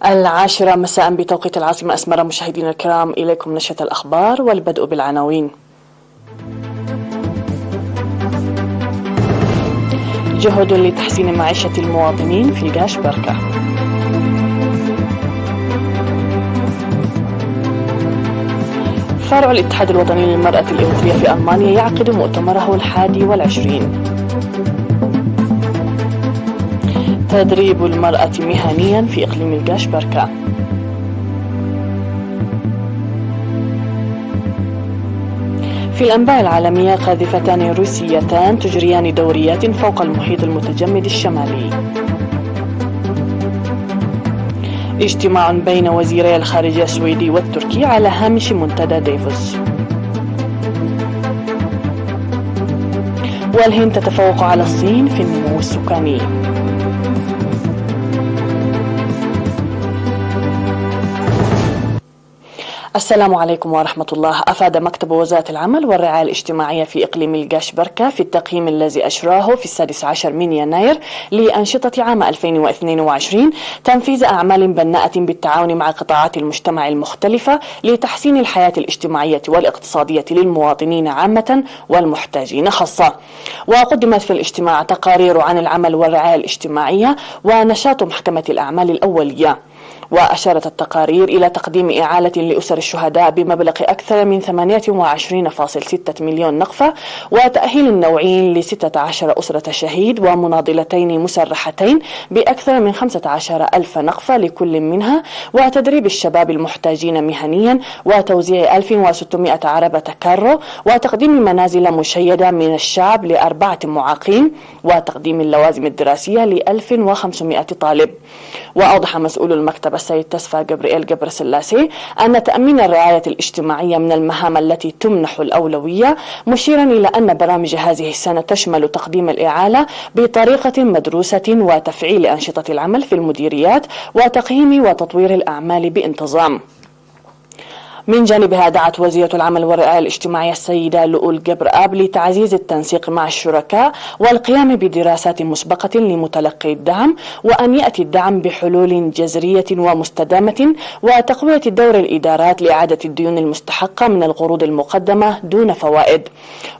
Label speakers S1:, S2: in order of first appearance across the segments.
S1: العاشرة مساء بتوقيت العاصمة أسمر. مشاهدينا الكرام، إليكم نشرة الأخبار والبدء بالعناوين. جهود لتحسين معيشة المواطنين في القاش بركة. فرع الاتحاد الوطني للمرأة الإريترية في ألمانيا يعقد مؤتمره 21. تدريب المرأة مهنيا في إقليم القاش بركة. في الأنباء العالمية، قاذفتان روسيتان تجريان دوريات فوق المحيط المتجمد الشمالي. اجتماع بين وزيري الخارجية السويدي والتركي على هامش منتدى ديفوس. والهند تتفوق على الصين في النمو السكاني. السلام عليكم ورحمة الله. أفاد مكتب وزارة العمل والرعاية الاجتماعية في إقليم القاش بركة في التقييم الذي أجراه في 16 من يناير لأنشطة عام 2022 تنفيذ أعمال بناءة بالتعاون مع قطاعات المجتمع المختلفة لتحسين الحياة الاجتماعية والاقتصادية للمواطنين عامة والمحتاجين خاصة. وقدمت في الاجتماع تقارير عن العمل والرعاية الاجتماعية ونشاط محكمة الأعمال الأولية. وأشارت التقارير إلى تقديم إعالة لأسر الشهداء بمبلغ أكثر من 28.6 مليون نقفة، وتأهيل النوعي ل16 أسرة شهيد ومناضلتين مسرحتين بأكثر من 15,000 نقفة لكل منها، وتدريب الشباب المحتاجين مهنيا، وتوزيع 1600 عربة كارو، وتقديم منازل مشيدة من الشعب ل4 معاقين، وتقديم اللوازم الدراسية ل1500 طالب. وأوضح مسؤول المكتب السيد تسفى جبريل جبر سلاسي أن تأمين الرعاية الاجتماعية من المهام التي تمنح الأولوية، مشيرا إلى أن برامج هذه السنة تشمل تقديم الإعالة بطريقة مدروسة وتفعيل أنشطة العمل في المديريات وتقييم وتطوير الأعمال بانتظام. من جانبها دعت وزيرة العمل والرعاية الاجتماعية السيدة لؤول جبر آب لتعزيز التنسيق مع الشركاء والقيام بدراسات مسبقة لمتلقي الدعم، وأن يأتي الدعم بحلول جذرية ومستدامة، وتقوية دور الإدارات لإعادة الديون المستحقة من القروض المقدمة دون فوائد.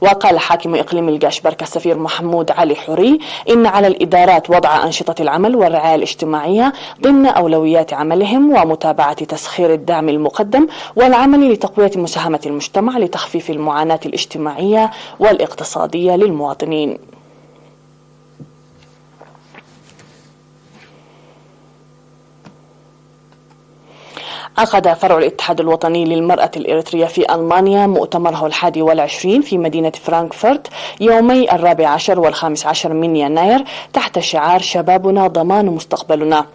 S1: وقال حاكم إقليم القاش بركة السفير محمود علي حوري إن على الإدارات وضع أنشطة العمل والرعاية الاجتماعية ضمن أولويات عملهم، ومتابعة تسخير الدعم المقدم والعمل لتقوية مساهمة المجتمع لتخفيف المعاناة الاجتماعية والاقتصادية للمواطنين. عقد فرع الاتحاد الوطني للمرأة الإريترية في ألمانيا مؤتمره 21 في مدينة فرانكفورت يومي 14 و15 من يناير تحت شعار شبابنا ضمان مستقبلنا.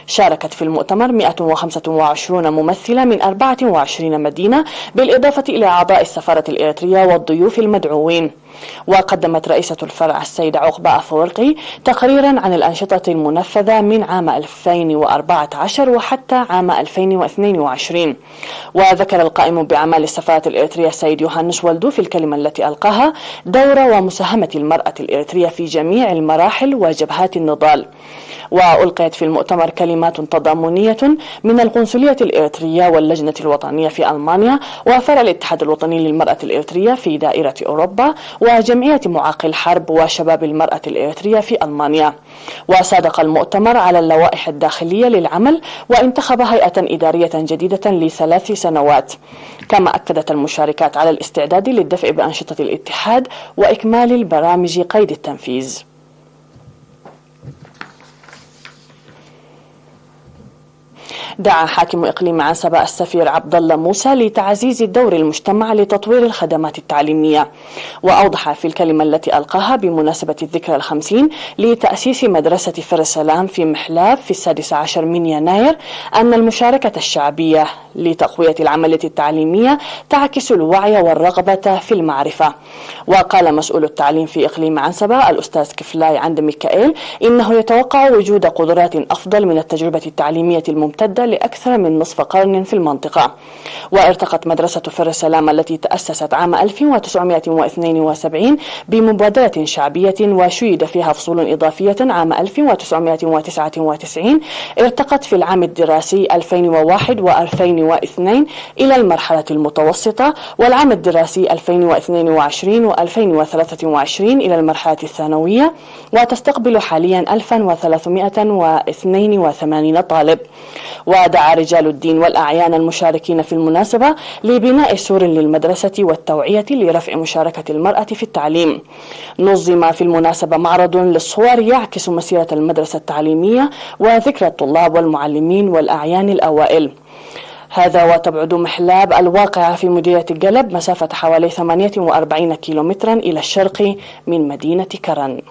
S1: شاركت في المؤتمر 125 ممثلة من 24 مدينة، بالإضافة إلى أعضاء السفارة الإريترية والضيوف المدعوين. وقدمت رئيسة الفرع السيدة عقبة أفورقي تقريرا عن الأنشطة المنفذة من عام 2014 وحتى عام 2022. وذكر القائم بأعمال السفارة الإريترية السيد يوهانس والدو في الكلمة التي ألقاها دور ومساهمة المرأة الإريترية في جميع المراحل وجبهات النضال. وألقيت في المؤتمر كلمات تضامنية من القنصلية الإريترية واللجنة الوطنية في ألمانيا وفرع الاتحاد الوطني للمرأة الإريترية في دائرة أوروبا وجمعية معاقي الحرب وشباب المرأة الإريترية في ألمانيا. وصادق المؤتمر على اللوائح الداخلية للعمل، وانتخب هيئة إدارية جديدة ل3 سنوات. كما أكدت المشاركات على الاستعداد للدفع بأنشطة الاتحاد وإكمال البرامج قيد التنفيذ. دعا حاكم إقليم عنسبة السفير عبد الله موسى لتعزيز دور المجتمع لتطوير الخدمات التعليمية. وأوضح في الكلمة التي ألقاها بمناسبة الذكرى 50 لتأسيس مدرسة فرسلام في محلاب في 16 من يناير أن المشاركة الشعبية لتقوية العملية التعليمية تعكس الوعي والرغبة في المعرفة. وقال مسؤول التعليم في إقليم عنسبة الأستاذ كفلاي عند ميكائيل إنه يتوقع وجود قدرات أفضل من التجربة التعليمية الممتدة لأكثر من نصف قرن في المنطقة. وارتقت مدرسة فر السلام التي تأسست عام 1972 بمبادرة شعبية وشيد فيها فصول إضافية عام 1999 ارتقت في العام الدراسي 2001 و2002 إلى المرحلة المتوسطة، والعام الدراسي 2022 و2023 إلى المرحلة الثانوية، وتستقبل حاليا 1382 طالب. ودعا رجال الدين والأعيان المشاركين في المناسبة لبناء سور للمدرسة والتوعية لرفع مشاركة المرأة في التعليم. نظم في المناسبة معرض للصور يعكس مسيرة المدرسة التعليمية وذكرى الطلاب والمعلمين والأعيان الأوائل. هذا وتبعد محلاب الواقعة في مديرية قلب مسافة حوالي 48 كيلومترا إلى الشرق من مدينة كرن.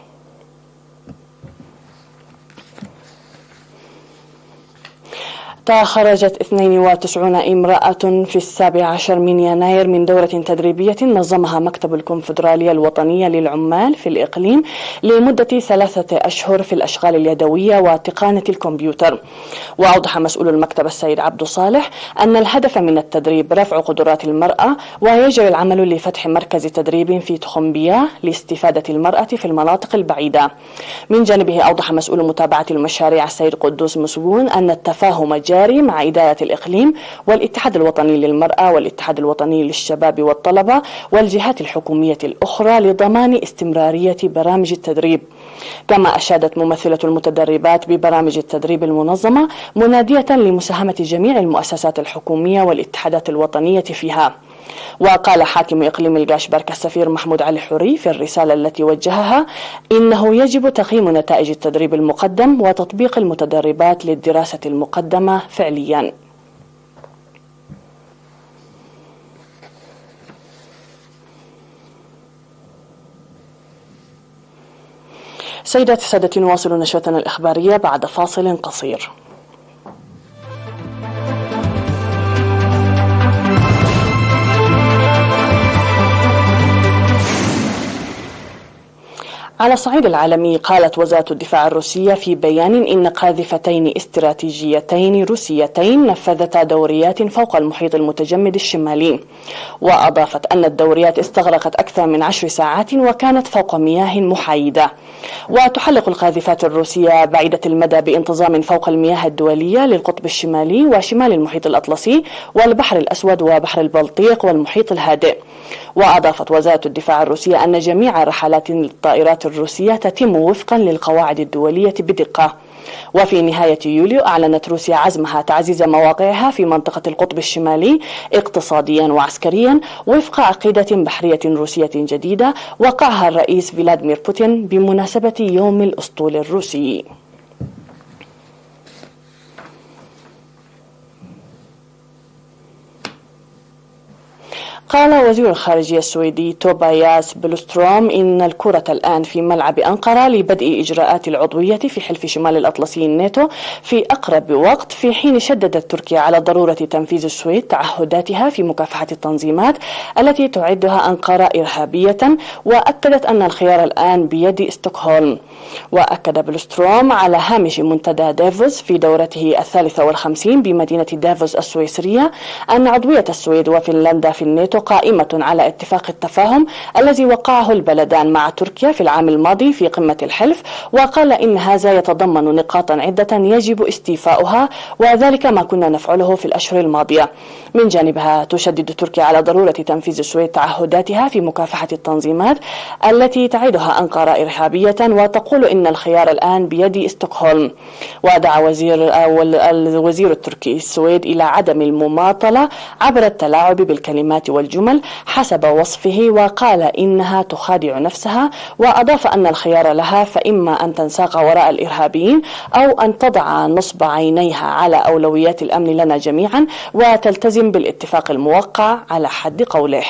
S1: خرجت 92 امرأة في 17 من يناير من دورة تدريبية نظمها مكتب الكونفدرالية الوطنية للعمال في الإقليم لمدة 3 أشهر في الأشغال اليدوية وتقنية الكمبيوتر. وأوضح مسؤول المكتب السيد عبد صالح أن الهدف من التدريب رفع قدرات المرأة، ويجري العمل لفتح مركز تدريب في تخمبيا لاستفادة المرأة في المناطق البعيدة. من جانبه أوضح مسؤول متابعة المشاريع السيد قدوس مسجون أن التفاهم جاري مع إدارة الإقليم والاتحاد الوطني للمرأة والاتحاد الوطني للشباب والطلبة والجهات الحكومية الأخرى لضمان استمرارية برامج التدريب. كما أشادت ممثلة المتدربات ببرامج التدريب المنظمة منادية لمساهمة جميع المؤسسات الحكومية والاتحادات الوطنية فيها. وقال حاكم إقليم القاشبركة السفير محمود علي حوري في الرسالة التي وجهها إنه يجب تقييم نتائج التدريب المقدم وتطبيق المتدربات للدراسة المقدمة فعليا. سيداتي سادتي، نواصل نشرتنا الإخبارية بعد فاصل قصير. على الصعيد العالمي، قالت وزارة الدفاع الروسية في بيان إن قاذفتين استراتيجيتين روسيتين نفذتا دوريات فوق المحيط المتجمد الشمالي. وأضافت أن الدوريات استغرقت أكثر من 10 ساعات وكانت فوق مياه محايدة. وتحلق القاذفات الروسية بعيدة المدى بانتظام فوق المياه الدولية للقطب الشمالي وشمال المحيط الأطلسي والبحر الأسود وبحر البلطيق والمحيط الهادئ. وأضافت وزارة الدفاع الروسية أن جميع رحلات الطائرات الروسية تتم وفقا للقواعد الدولية بدقة. وفي نهاية يوليو أعلنت روسيا عزمها تعزيز مواقعها في منطقة القطب الشمالي اقتصاديا وعسكريا وفق عقيدة بحرية روسية جديدة وقعها الرئيس فلاديمير بوتين بمناسبة يوم الأسطول الروسي. قال وزير الخارجية السويدي توباياس بلوستروم إن الكرة الآن في ملعب أنقرة لبدء إجراءات العضوية في حلف شمال الأطلسي الناتو في أقرب وقت، في حين شددت تركيا على ضرورة تنفيذ السويد تعهداتها في مكافحة التنظيمات التي تعدها أنقرة إرهابية، وأكدت أن الخيار الآن بيد ستوكهولم. وأكد بلوستروم على هامش منتدى دافوس في دورته 53 بمدينة دافوس السويسرية أن عضوية السويد وفنلندا في الناتو قائمة على اتفاق التفاهم الذي وقعه البلدان مع تركيا في العام الماضي في قمة الحلف. وقال إن هذا يتضمن نقاطا عدة يجب استيفاؤها، وذلك ما كنا نفعله في الأشهر الماضية. من جانبها تشدد تركيا على ضرورة تنفيذ السويد تعهداتها في مكافحة التنظيمات التي تعدها أنقرة إرهابية، وتقول إن الخيار الآن بيد ستوكهولم. ودعا الوزير التركي السويد إلى عدم المماطلة عبر التلاعب بالكلمات والجمل حسب وصفه، وقال إنها تخادع نفسها. وأضاف أن الخيار لها فإما أن تنساق وراء الإرهابيين أو أن تضع نصب عينيها على أولويات الأمن لنا جميعا وتلتزم بالاتفاق الموقع على حد قوله.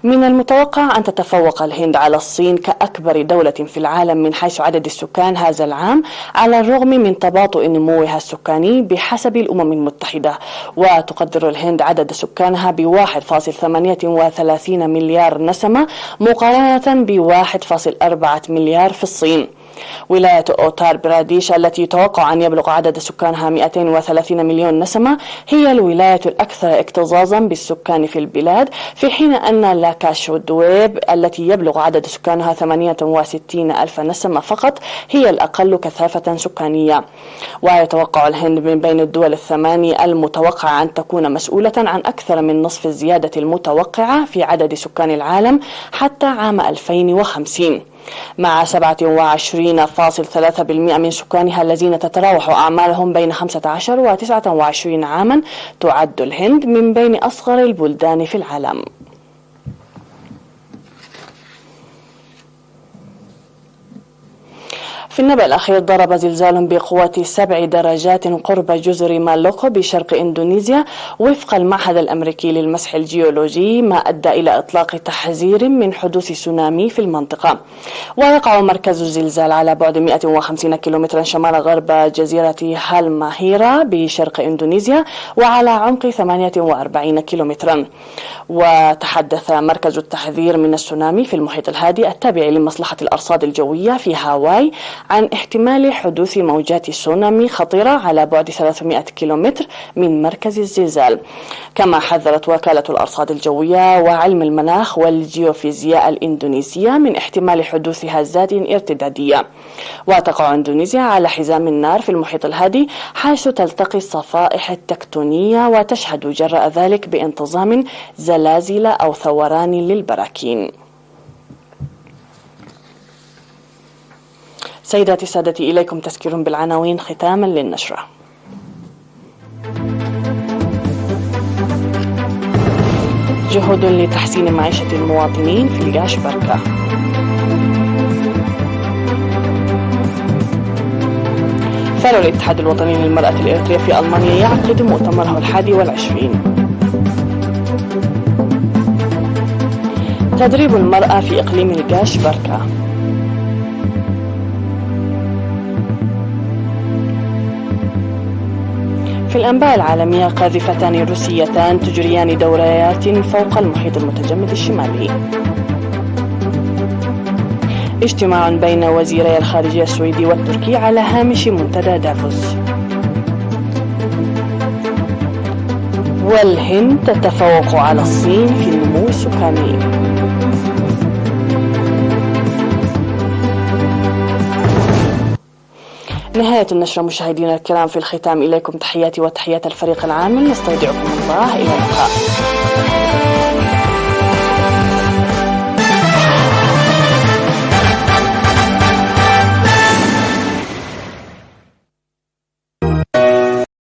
S1: من المتوقع أن تتفوق الهند على الصين كأكبر دولة في العالم من حيث عدد السكان هذا العام، على الرغم من تباطؤ نموها السكاني بحسب الأمم المتحدة. وتقدر الهند عدد سكانها ب1.38 مليار نسمة مقارنة ب1.4 مليار في الصين. ولاية أوتار براديش التي يتوقع أن يبلغ عدد سكانها 230 مليون نسمة هي الولاية الأكثر اكتظاظا بالسكان في البلاد، في حين أن لاكاشودويب التي يبلغ عدد سكانها 68 ألف نسمة فقط هي الأقل كثافة سكانية. ويتوقع الهند من بين الدول الثماني المتوقع أن تكون مسؤولة عن أكثر من نصف الزيادة المتوقعة في عدد سكان العالم حتى عام 2050، مع 27.3% من سكانها الذين تتراوح أعمارهم بين 15 و 29 عاما. تعد الهند من بين أصغر البلدان في العالم. في النبأ الأخير، ضرب زلزال بقوة 7 درجات قرب جزر مالوكو بشرق إندونيسيا وفق المعهد الأمريكي للمسح الجيولوجي، ما أدى إلى إطلاق تحذير من حدوث تسونامي في المنطقة. ويقع مركز الزلزال على بعد 150 كيلومترا شمال غرب جزيرة هالماهيرا بشرق إندونيسيا، وعلى عمق 48 كيلومترا. وتحدث مركز التحذير من التسونامي في المحيط الهادي التابع لمصلحة الأرصاد الجوية في هاواي عن احتمال حدوث موجات تسونامي خطيرة على بعد 300 كيلومتر من مركز الزلزال. كما حذرت وكالة الأرصاد الجوية وعلم المناخ والجيوفيزياء الإندونيسية من احتمال حدوث هزات ارتدادية. وتقع إندونيسيا على حزام النار في المحيط الهادي، حيث تلتقي الصفائح التكتونية وتشهد جراء ذلك بانتظام زلازل أو ثوران للبراكين. سيداتي سادتي، إليكم تذكير بالعناوين ختاما للنشرة. جهود لتحسين معيشة المواطنين في الجاش بركة. ثار الاتحاد الوطني للمرأة الإريترية في ألمانيا يعقد مؤتمره 21. تدريب المرأة في إقليم الجاش بركة. في الأنباء العالمية، قاذفتان روسيتان تجريان دوريات فوق المحيط المتجمد الشمالي. اجتماع بين وزيري الخارجية السويدي والتركي على هامش منتدى دافوس. والهند تتفوق على الصين في النمو السكاني. نهاية النشرة مشاهدينا الكرام. في الختام إليكم تحياتي وتحيات الفريق العامل، نستودعكم الله، إلى اللقاء.